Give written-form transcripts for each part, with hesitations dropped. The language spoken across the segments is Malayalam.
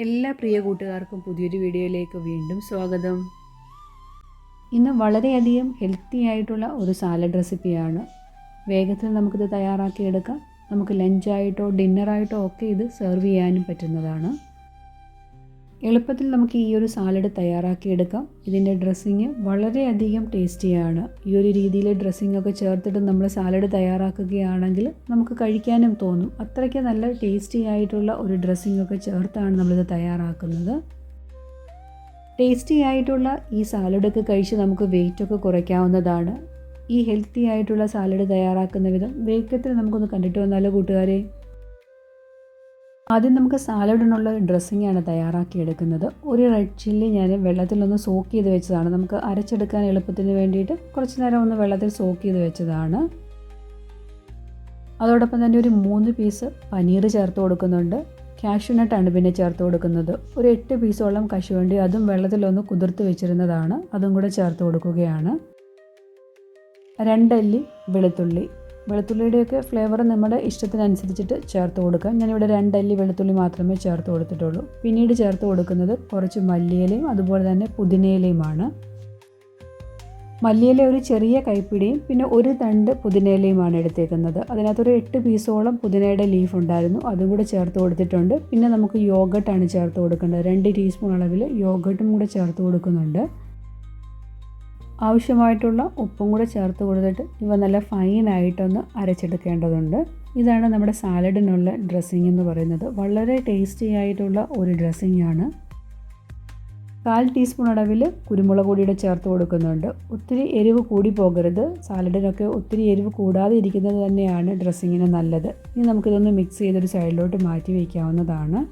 എല്ലാ പ്രിയ കൂട്ടുകാർക്കും പുതിയൊരു വീഡിയോയിലേക്ക് വീണ്ടും സ്വാഗതം. ഇന്ന് വളരെയധികം ഹെൽത്തി ആയിട്ടുള്ള ഒരു സാലഡ് റെസിപ്പിയാണ്. വേഗത്തിൽ നമുക്കിത് തയ്യാറാക്കിയെടുക്കാം. നമുക്ക് ലഞ്ചായിട്ടോ ഡിന്നറായിട്ടോ ഒക്കെ ഇത് സെർവ് ചെയ്യാനും പറ്റുന്നതാണ്. എളുപ്പത്തിൽ നമുക്ക് ഈ ഒരു സാലഡ് തയ്യാറാക്കിയെടുക്കാം. ഇതിൻ്റെ ഡ്രസ്സിങ് വളരെയധികം ടേസ്റ്റിയാണ്. ഈ ഒരു രീതിയിൽ ഡ്രസ്സിങ്ങൊക്കെ ചേർത്തിട്ട് നമ്മൾ സാലഡ് തയ്യാറാക്കുകയാണെങ്കിൽ നമുക്ക് കഴിക്കാനും തോന്നും. അത്രയ്ക്ക് നല്ല ടേസ്റ്റി ആയിട്ടുള്ള ഒരു ഡ്രസ്സിങ്ങൊക്കെ ചേർത്താണ് നമ്മളിത് തയ്യാറാക്കുന്നത്. ടേസ്റ്റി ആയിട്ടുള്ള ഈ സാലഡൊക്കെ കഴിച്ച് നമുക്ക് വെയിറ്റൊക്കെ കുറയ്ക്കാവുന്നതാണ്. ഈ ഹെൽത്തി ആയിട്ടുള്ള സാലഡ് തയ്യാറാക്കുന്ന വിധം വേഗത്തിൽ നമുക്കൊന്ന് കണ്ടിട്ട് വന്നാലോ കൂട്ടുകാരെ. ആദ്യം നമുക്ക് സാലഡിനുള്ള ഡ്രസ്സിങ്ങാണ് തയ്യാറാക്കിയെടുക്കുന്നത്. ഒരു റെഡ് ചില്ലി ഞാൻ വെള്ളത്തിലൊന്ന് സോക്ക് ചെയ്ത് വെച്ചതാണ്. നമുക്ക് അരച്ചെടുക്കാൻ എളുപ്പത്തിന് വേണ്ടിയിട്ട് കുറച്ച് നേരം ഒന്ന് വെള്ളത്തിൽ സോക്ക് ചെയ്ത് വെച്ചതാണ്. അതോടൊപ്പം തന്നെ ഒരു 3 പീസ് പനീർ ചേർത്ത് കൊടുക്കുന്നുണ്ട്. കാഷ്യൂനട്ടാണ് പിന്നെ ചേർത്ത് കൊടുക്കുന്നത്. ഒരു 8 പീസോളം കശുവണ്ടി, അതും വെള്ളത്തിലൊന്ന് കുതിർത്ത് വെച്ചിരുന്നതാണ്. അതും കൂടെ ചേർത്ത് കൊടുക്കുകയാണ്. 2 അല്ലി വെളുത്തുള്ളിയുടെയൊക്കെ ഫ്ലേവർ നമ്മുടെ ഇഷ്ടത്തിനനുസരിച്ചിട്ട് ചേർത്ത് കൊടുക്കാം. ഞാനിവിടെ 2 അല്ലി വെളുത്തുള്ളി മാത്രമേ ചേർത്ത് കൊടുത്തിട്ടുള്ളൂ. പിന്നീട് ചേർത്ത് കൊടുക്കുന്നത് കുറച്ച് മല്ലിയിലയും അതുപോലെ തന്നെ പുതിനയിലയുമാണ്. മല്ലിയില ഒരു ചെറിയ കൈപ്പിടിയും പിന്നെ ഒരു തണ്ട് പുതിനയിലയുമാണ് എടുത്തേക്കുന്നത്. അതിനകത്തൊരു 8 പീസോളം പുതിനയുടെ ലീഫ് ഉണ്ടായിരുന്നു, അതും കൂടെ ചേർത്ത് കൊടുത്തിട്ടുണ്ട്. പിന്നെ നമുക്ക് യോഗട്ടാണ് ചേർത്ത് കൊടുക്കേണ്ടത്. 2 ടീസ്പൂൺ അളവിൽ യോഗട്ടും കൂടെ ചേർത്ത് കൊടുക്കുന്നുണ്ട്. ആവശ്യമായിട്ടുള്ള ഉപ്പും കൂടെ ചേർത്ത് കൊടുത്തിട്ട് ഇവ നല്ല ഫൈനായിട്ടൊന്ന് അരച്ചെടുക്കേണ്ടതുണ്ട്. ഇതാണ് നമ്മുടെ സാലഡിനുള്ള ഡ്രസ്സിങ് എന്ന് പറയുന്നത്. വളരെ ടേസ്റ്റി ആയിട്ടുള്ള ഒരു ഡ്രസ്സിങ്ങാണ്. 1/4 ടീസ്പൂൺ അളവിൽ കുരുമുളക് പൊടിയുടെ ചേർത്ത് കൊടുക്കുന്നുണ്ട്. ഒത്തിരി എരിവ് കൂടി പോകരുത്. സാലഡിനൊക്കെ ഒത്തിരി എരിവ് കൂടാതെ ഇരിക്കുന്നത് തന്നെയാണ് ഡ്രസ്സിങ്ങിന് നല്ലത്. ഇനി നമുക്കിതൊന്ന് മിക്സ് ചെയ്തൊരു സൈഡിലോട്ട് മാറ്റി വയ്ക്കാവുന്നതാണ്.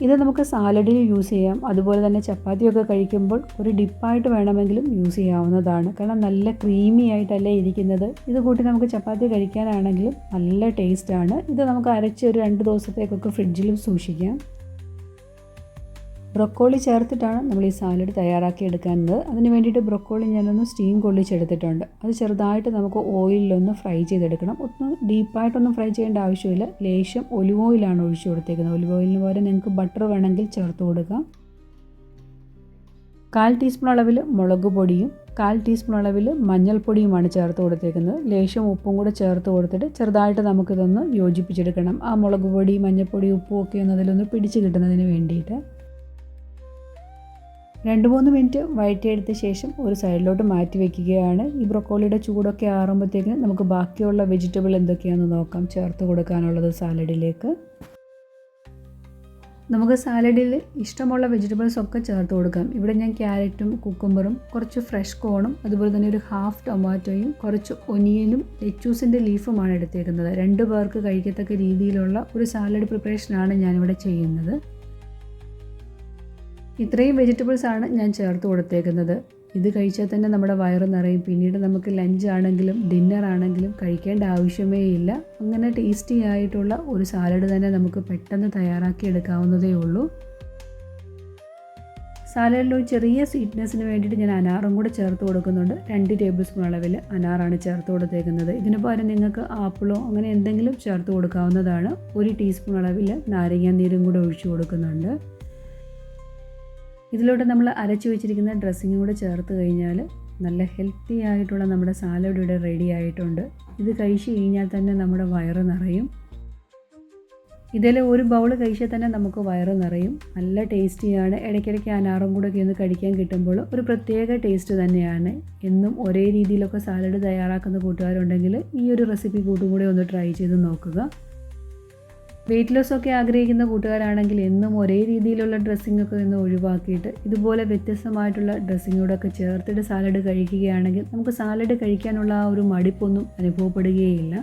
ഇത് നമുക്ക് സാലഡിൽ യൂസ് ചെയ്യാം. അതുപോലെ തന്നെ ചപ്പാത്തിയൊക്കെ കഴിക്കുമ്പോൾ ഒരു ഡിപ്പായിട്ട് വേണമെങ്കിലും യൂസ് ചെയ്യാവുന്നതാണ്. കാരണം നല്ല ക്രീമി ആയിട്ടല്ലേ ഇരിക്കുന്നത്. ഇത് കൂട്ടി നമുക്ക് ചപ്പാത്തി കഴിക്കാനാണെങ്കിലും നല്ല ടേസ്റ്റാണ്. ഇത് നമുക്ക് അരച്ച് ഒരു 2 ദിവസത്തേക്കൊക്കെ ഫ്രിഡ്ജിലും സൂക്ഷിക്കാം. ബ്രൊക്കോളി ചേർത്തിട്ടാണ് നമ്മൾ ഈ സാലഡ് തയ്യാറാക്കി എടുക്കുന്നത്. അതിന് വേണ്ടിയിട്ട് ബ്രൊക്കോളി ഞാനൊന്ന് സ്റ്റീം കൊള്ളിച്ചെടുത്തിട്ടുണ്ട്. അത് ചെറുതായിട്ട് നമുക്ക് ഓയിലൊന്ന് ഫ്രൈ ചെയ്തെടുക്കണം. ഒന്നും ഡീപ്പായിട്ടൊന്നും ഫ്രൈ ചെയ്യേണ്ട ആവശ്യമില്ല. ലേശം ഒലിവ് ഓയിലാണ് ഒഴിച്ചു കൊടുത്തേക്കുന്നത്. ഒലിവ് ഓയിലിന് പകരം നിങ്ങൾക്ക് ബട്ടർ വേണമെങ്കിൽ ചേർത്ത് കൊടുക്കാം. 1/4 ടീസ്പൂൺ അളവിൽ മുളക് പൊടിയും 1/4 ടീസ്പൂൺ അളവിൽ മഞ്ഞൾപ്പൊടിയുമാണ് ചേർത്ത് കൊടുത്തേക്കുന്നത്. ലേശം ഉപ്പും കൂടെ ചേർത്ത് കൊടുത്തിട്ട് ചെറുതായിട്ട് നമുക്കിതൊന്ന് യോജിപ്പിച്ചെടുക്കണം. ആ മുളക് പൊടി, മഞ്ഞൾപ്പൊടി, ഉപ്പും ഒക്കെ ഒന്ന് അതിലൊന്ന് പിടിച്ച് കിട്ടുന്നതിന് വേണ്ടിയിട്ട് 2-3 മിനിറ്റ് വഴറ്റിയെടുത്ത ശേഷം ഒരു സൈഡിലോട്ട് മാറ്റി വയ്ക്കുകയാണ്. ഈ ബ്രൊക്കോളിയുടെ ചൂടൊക്കെ ആറുമ്പോഴത്തേക്കിന് നമുക്ക് ബാക്കിയുള്ള വെജിറ്റബിൾ എന്തൊക്കെയാണെന്ന് നോക്കാം ചേർത്ത് കൊടുക്കാനുള്ളത് സാലഡിലേക്ക്. നമുക്ക് സാലഡിൽ ഇഷ്ടമുള്ള വെജിറ്റബിൾസ് ഒക്കെ ചേർത്ത് കൊടുക്കാം. ഇവിടെ ഞാൻ ക്യാരറ്റും കുക്കുംബറും കുറച്ച് ഫ്രഷ് കോണും അതുപോലെ തന്നെ ഒരു 1/2 ടൊമാറ്റോയും കുറച്ച് ഒനിയനും ലെറ്റൂസിൻ്റെ ലീഫുമാണ് എടുത്തേക്കുന്നത്. 2 പേർക്ക് കഴിക്കത്തക്ക രീതിയിലുള്ള ഒരു സാലഡ് പ്രിപ്പറേഷനാണ് ഞാനിവിടെ ചെയ്യുന്നത്. ഇത്രയും വെജിറ്റബിൾസാണ് ഞാൻ ചേർത്ത് കൊടുത്തേക്കുന്നത്. ഇത് കഴിച്ചാൽ തന്നെ നമ്മുടെ വയറ് നിറയും. പിന്നീട് നമുക്ക് ലഞ്ച് ആണെങ്കിലും ഡിന്നർ ആണെങ്കിലും കഴിക്കേണ്ട ആവശ്യമേ ഇല്ല. അങ്ങനെ ടേസ്റ്റി ആയിട്ടുള്ള ഒരു സാലഡ് തന്നെ നമുക്ക് പെട്ടെന്ന് തയ്യാറാക്കി എടുക്കാവുന്നതേ ഉള്ളൂ. സാലഡിൽ ഒരു ചെറിയ സ്വീറ്റ്നെസ്സിന് വേണ്ടിയിട്ട് ഞാൻ അനാറും കൂടെ ചേർത്ത് കൊടുക്കുന്നുണ്ട്. 2 ടേബിൾ സ്പൂൺ അളവിൽ അനാറാണ് ചേർത്ത് കൊടുത്തേക്കുന്നത്. ഇതിന് പകരം നിങ്ങൾക്ക് ആപ്പിളോ അങ്ങനെ എന്തെങ്കിലും ചേർത്ത് കൊടുക്കാവുന്നതാണ്. 1 ടീസ്പൂൺ അളവിൽ നാരങ്ങ നീരും കൂടെ ഒഴിച്ചു കൊടുക്കുന്നുണ്ട്. ഇതിലോട്ട് നമ്മൾ അരച്ചു വെച്ചിരിക്കുന്ന ഡ്രസ്സിങ്ങും കൂടെ ചേർത്ത് കഴിഞ്ഞാൽ നല്ല ഹെൽത്തി ആയിട്ടുള്ള നമ്മുടെ സാലഡ് ഇവിടെ റെഡി ആയിട്ടുണ്ട്. ഇത് കഴിച്ച് കഴിഞ്ഞാൽ തന്നെ നമ്മുടെ വയറ് നിറയും. ഇതിൽ ഒരു ബൗൾ കഴിച്ചാൽ തന്നെ നമുക്ക് വയറ് നിറയും. നല്ല ടേസ്റ്റിയാണ്. ഇടയ്ക്കിടയ്ക്ക് അനാറും കൂടെ ഒക്കെ ഒന്ന് കഴിക്കാൻ കിട്ടുമ്പോൾ ഒരു പ്രത്യേക ടേസ്റ്റ് തന്നെയാണ്. എന്നും ഒരേ രീതിയിലൊക്കെ സാലഡ് തയ്യാറാക്കുന്ന കൂട്ടുകാരുണ്ടെങ്കിൽ ഈ ഒരു റെസിപ്പി കൂട്ടുകൂടെ ഒന്ന് ട്രൈ ചെയ്ത് നോക്കുക. വെയിറ്റ് ലോസ് ഒക്കെ ആഗ്രഹിക്കുന്ന കൂട്ടുകാരാണെങ്കിൽ എന്നും ഒരേ രീതിയിലുള്ള ഡ്രസ്സിങ്ങൊക്കെ ഒന്ന് ഒഴിവാക്കിയിട്ട് ഇതുപോലെ വ്യത്യസ്തമായിട്ടുള്ള ഡ്രസ്സിങ്ങോടൊക്കെ ചേർത്തിട്ട് സാലഡ് കഴിക്കുകയാണെങ്കിൽ നമുക്ക് സാലഡ് കഴിക്കാനുള്ള ആ ഒരു മടിപ്പൊന്നും അനുഭവപ്പെടുകയില്ല.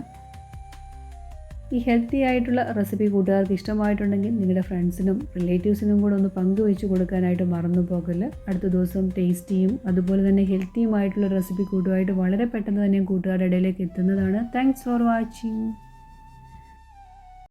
ഈ ഹെൽത്തി ആയിട്ടുള്ള റെസിപ്പി കൂട്ടുകാർക്ക് ഇഷ്ടമായിട്ടുണ്ടെങ്കിൽ നിങ്ങളുടെ ഫ്രണ്ട്സിനും റിലേറ്റീവ്സിനും കൂടെ ഒന്ന് പങ്കുവെച്ച് കൊടുക്കാനായിട്ട് മറന്നു പോകല്ല. അടുത്ത ദിവസം ടേസ്റ്റിയും അതുപോലെ തന്നെ ഹെൽത്തിയുമായിട്ടുള്ള റെസിപ്പി കൂട്ടുമായിട്ട് വളരെ പെട്ടെന്ന് തന്നെ കൂട്ടുകാരുടെ ഇടയിലേക്ക് എത്തുന്നതാണ്. Thanks for watching.